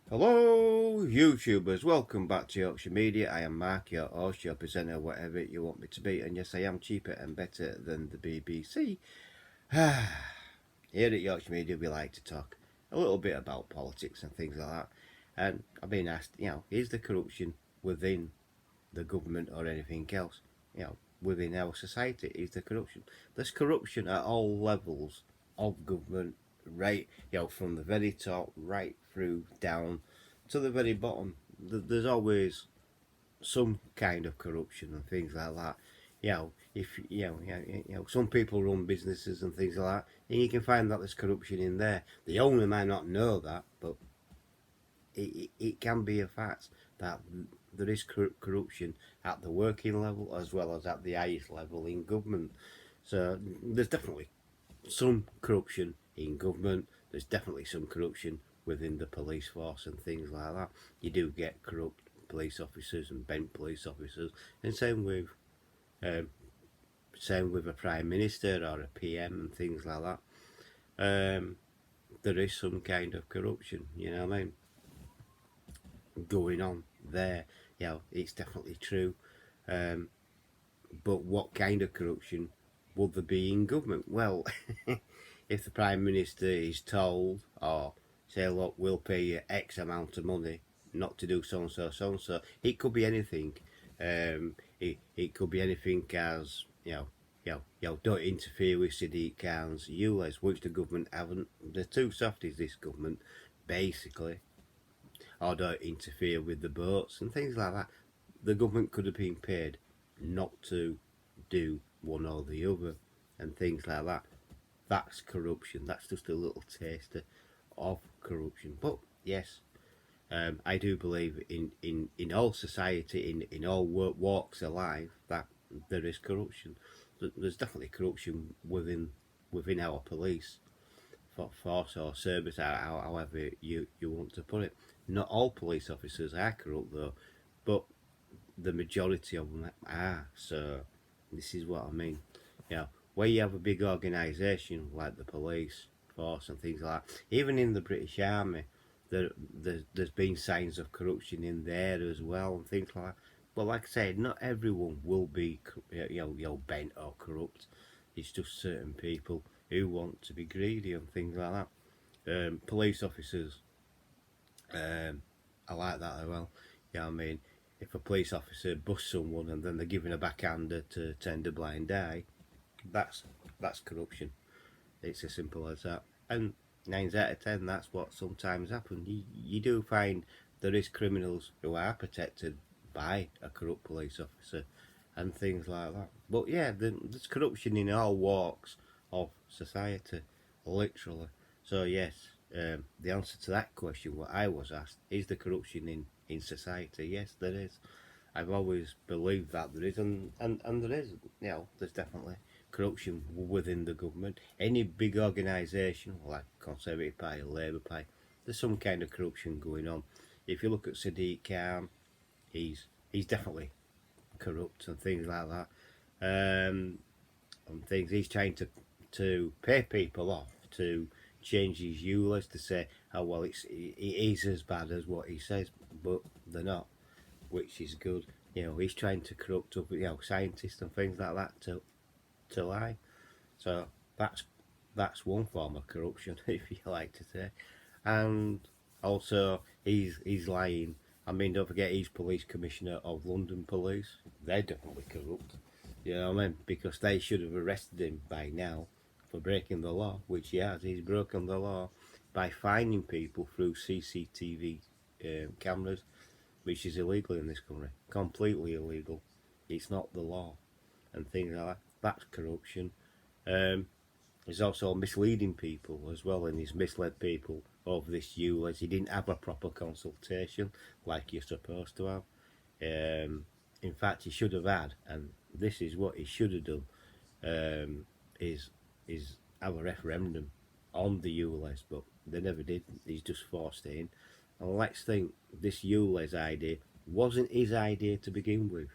Hello YouTubers, welcome back to Yorkshire Media. I am Mark, your host, your presenter, whatever you want me to be, and yes I am cheaper and better than the BBC. Here at Yorkshire Media we like to talk a little bit about politics and things like that, and I've been asked, is there corruption within the government or anything else? Within our society, is there corruption? There's corruption at all levels of government, right, from the very top right through down to the very bottom. There's always some kind of corruption and things like that. If some people run businesses and things like that, and you can find that there's corruption in there. The owner might not know that, but it can be a fact that there is corruption at the working level as well as at the highest level in government. So there's definitely some corruption in government. There's definitely some corruption within the police force and things like that. You do get corrupt police officers and bent police officers, and um, same with a prime minister or a PM and things like that. There is some kind of corruption, going on there. It's definitely true. Um, but what kind of corruption would there be in government? Well, if the Prime Minister is told, or say, look, we'll pay you X amount of money not to do so and so, so and so, it could be anything. It could be anything as, don't interfere with Sadiq Khan's ULEZ, which the government haven't. They're too soft, is this government, basically. Or don't interfere with the boats and things like that. The government could have been paid not to do one or the other and things like that. That's corruption. That's just a little taster of corruption. But yes, I do believe in all society, in all walks of life, that there is corruption. There's definitely corruption within our police force or service, however you want to put it. Not all police officers are corrupt though, but the majority of them are. So this is what I mean. Where you have a big organisation like the police force and things like that, even in the British Army, there's been signs of corruption in there as well and things like that. But like I said, not everyone will be bent or corrupt. It's just certain people who want to be greedy and things like that. Police officers, I like that as well. I mean, if a police officer busts someone and then they're giving a backhander to turn a blind eye, that's that's corruption. It's as simple as that. And 9 out of 10, that's what sometimes happens. You do find there is criminals who are protected by a corrupt police officer and things like that. But yeah, there's corruption in all walks of society, literally. So yes, the answer to that question, what I was asked, is there corruption in society? Yes, there is. I've always believed that there is, and there is. There's definitely corruption within the government. Any big organisation like Conservative Party, Labour Party, there's some kind of corruption going on. If you look at Sadiq Khan, he's definitely corrupt and things like that. And things he's trying to pay people off to change his ULEZ to say, oh well, it is as bad as what he says, but they're not, which is good. He's trying to corrupt up, scientists and things like that to lie. So that's one form of corruption, if you like to say. And also, he's lying. I mean, don't forget he's police commissioner of London Police. They're definitely corrupt. You know what I mean? Because they should have arrested him by now for breaking the law, which he has. He's broken the law by fining people through CCTV cameras, which is illegal in this country. Completely illegal. It's not the law and things like that. That's corruption. He's also misleading people as well, and he's misled people of this ULEZ. He didn't have a proper consultation like you're supposed to have. In fact, he should have had, and this is what he should have done, is have a referendum on the ULEZ, but they never did. He's just forced it in. And let's think, this ULEZ idea wasn't his idea to begin with.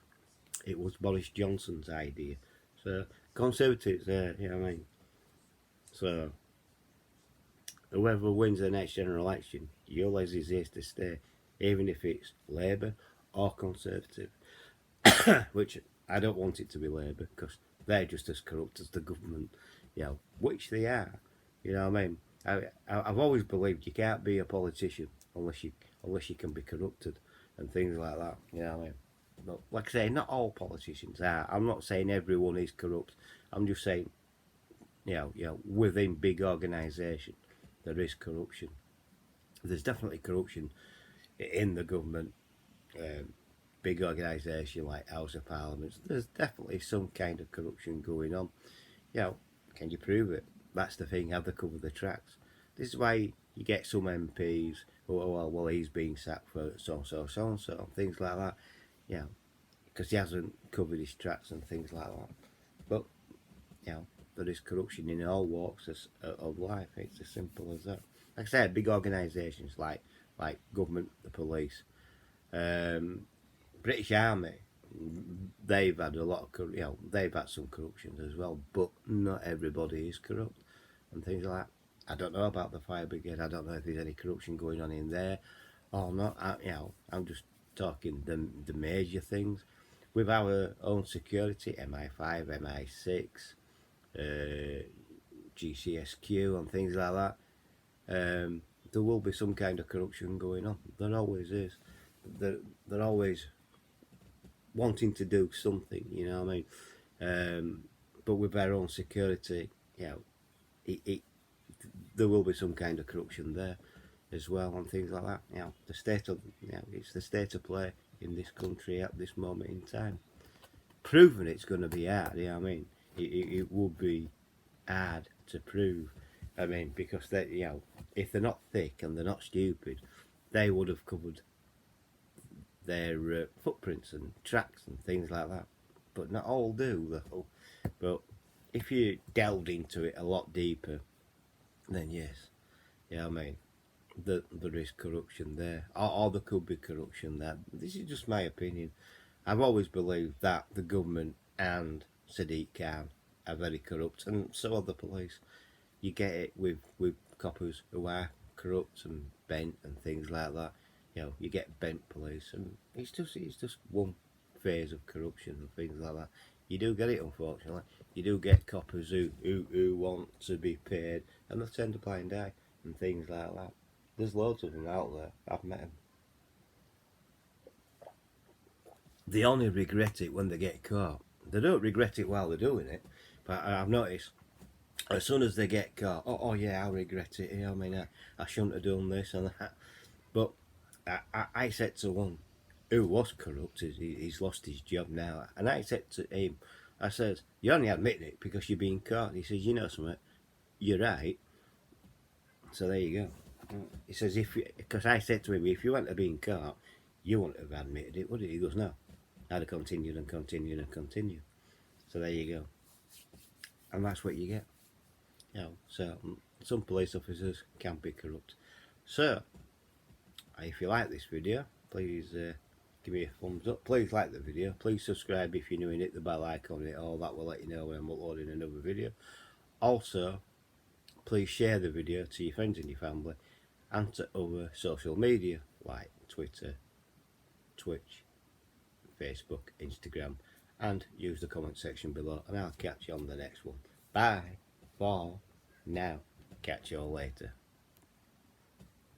It was Boris Johnson's idea. So Conservatives, you know what I mean. So whoever wins the next general election, Ulez is here to stay, even if it's Labour or Conservative, which I don't want it to be Labour because they're just as corrupt as the government, which they are. You know what I mean? I've always believed you can't be a politician unless you can be corrupted and things like that. You know what I mean? But like I say, not all politicians are. I'm not saying everyone is corrupt. I'm just saying, within big organisation, there is corruption. There's definitely corruption in the government. Big organisation like House of Parliament, there's definitely some kind of corruption going on. Can you prove it? That's the thing. Have they covered the tracks? This is why you get some MPs. Well, he's being sacked for so and so, things like that. Because he hasn't covered his tracks and things like that. But there is corruption in all walks of life. It's as simple as that. Like I said, big organisations like government, the police, British Army, they've had a lot of they've had some corruption as well, but not everybody is corrupt and things like that. I don't know about the fire brigade. I don't know if there's any corruption going on in there or not. I'm just talking the major things with our own security, MI5, MI6, GCSQ and things like that. There will be some kind of corruption going on. There always is. They're always wanting to do something, you know what I mean? But with our own security, there will be some kind of corruption there as well and things like that. The state of it's the state of play in this country at this moment in time. Proving it's going to be hard, you know what I mean? It would be hard to prove. I mean, because they, if they're not thick and they're not stupid, they would have covered their footprints and tracks and things like that. But not all do, though. But if you delved into it a lot deeper, then yes, I mean, there is corruption there, or there could be corruption there. This is just my opinion. I've always believed that the government and Sadiq Khan are very corrupt, and so are the police. You get it with coppers who are corrupt and bent and things like that. You get bent police, and it's just one phase of corruption and things like that. You do get it, unfortunately. You do get coppers who want to be paid, and they'll turn a blind eye and things like that. There's loads of them out there. I've met them. They only regret it when they get caught. They don't regret it while they're doing it, but I've noticed as soon as they get caught, oh yeah, I regret it. I mean, I shouldn't have done this and that. But I said to one who was corrupt, he's lost his job now, and I said to him, I said, you only admit it because you're being caught. He says, you know something, you're right. So there you go. He says, because I said to him, if you weren't being caught, you wouldn't have admitted it, would it? He goes, no. I'd have continued and continued and continued. So there you go. And that's what you get. So some police officers can be corrupt. So, if you like this video, please give me a thumbs up. Please like the video. Please subscribe if you're new and hit the bell icon. All that will let you know when I'm uploading another video. Also, please share the video to your friends and your family and to other social media like Twitter, Twitch, Facebook, Instagram, and use the comment section below, and I'll catch you on the next one. Bye for now. Catch you all later.